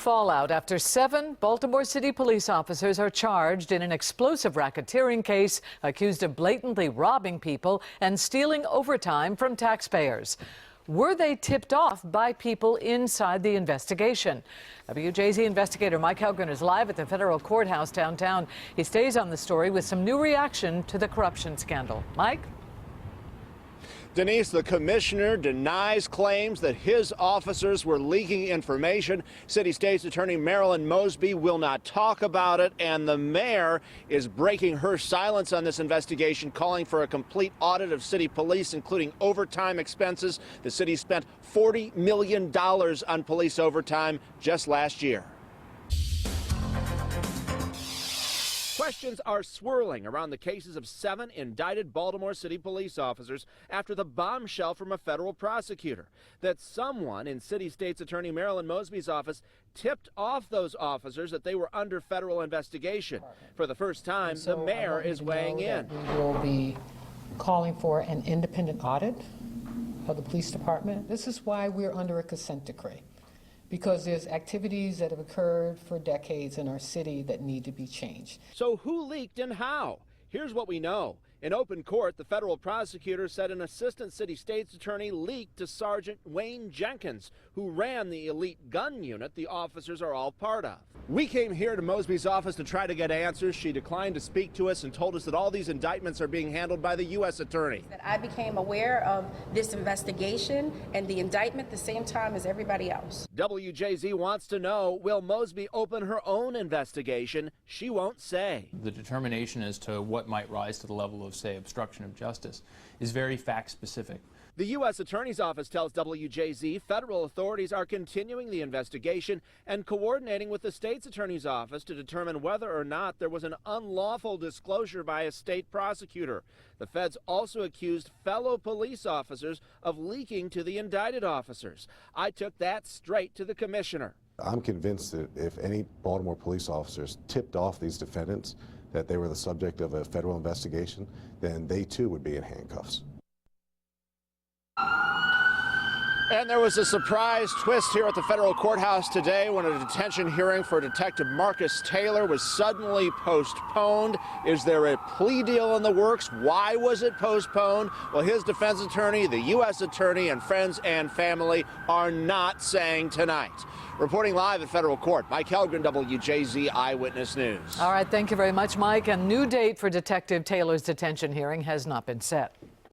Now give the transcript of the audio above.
fallout after 7 Baltimore City police officers are charged in an explosive racketeering case accused of blatantly robbing people and stealing overtime from taxpayers. Were they tipped off by people inside the investigation? WJZ investigator Mike Hellgren is live at the federal courthouse downtown. He stays on the story with some new reaction to the corruption scandal. Mike? Denise, the commissioner denies claims that his officers were leaking information. City State's Attorney Marilyn Mosby will not talk about it, and the mayor is breaking her silence on this investigation, calling for a complete audit of city police, including overtime expenses. The city spent $40 million on police overtime just last year. Questions are swirling around the cases of 7 indicted Baltimore City police officers after the bombshell from a federal prosecutor that someone in City State's Attorney Marilyn Mosby's office tipped off those officers that they were under federal investigation. For the first time, the mayor is weighing in. We will be calling for an independent audit of the police department. This is why we're under a consent decree, because there's activities that have occurred for decades in our city that need to be changed. So who leaked and how? Here's what we know. In open court, the federal prosecutor said an assistant city state's attorney leaked to Sergeant Wayne Jenkins, who ran the elite gun unit the officers are all part of. We came here to Mosby's office to try to get answers. She declined to speak to us and told us that all these indictments are being handled by the U.S. attorney. I became aware of this investigation and the indictment the same time as everybody else. WJZ wants to know, will Mosby open her own investigation? She won't say. The determination as to what might rise to the level of, say, obstruction of justice is very fact-specific. The U.S. Attorney's Office tells WJZ federal authorities are continuing the investigation and coordinating with the state's attorney's office to determine whether or not there was an unlawful disclosure by a state prosecutor. The feds also accused fellow police officers of leaking to the indicted officers. I took that straight to the commissioner. I'm convinced that if any Baltimore police officers tipped off these defendants that they were the subject of a federal investigation, then they too would be in handcuffs. And there was a surprise twist here at the federal courthouse today when a detention hearing for Detective Marcus Taylor was suddenly postponed. Is there a plea deal in the works? Why was it postponed? Well, his defense attorney, the U.S. attorney, and friends and family are not saying tonight. Reporting live at federal court, Mike Hellgren, WJZ Eyewitness News. All right, thank you very much, Mike. A new date for Detective Taylor's detention hearing has not been set.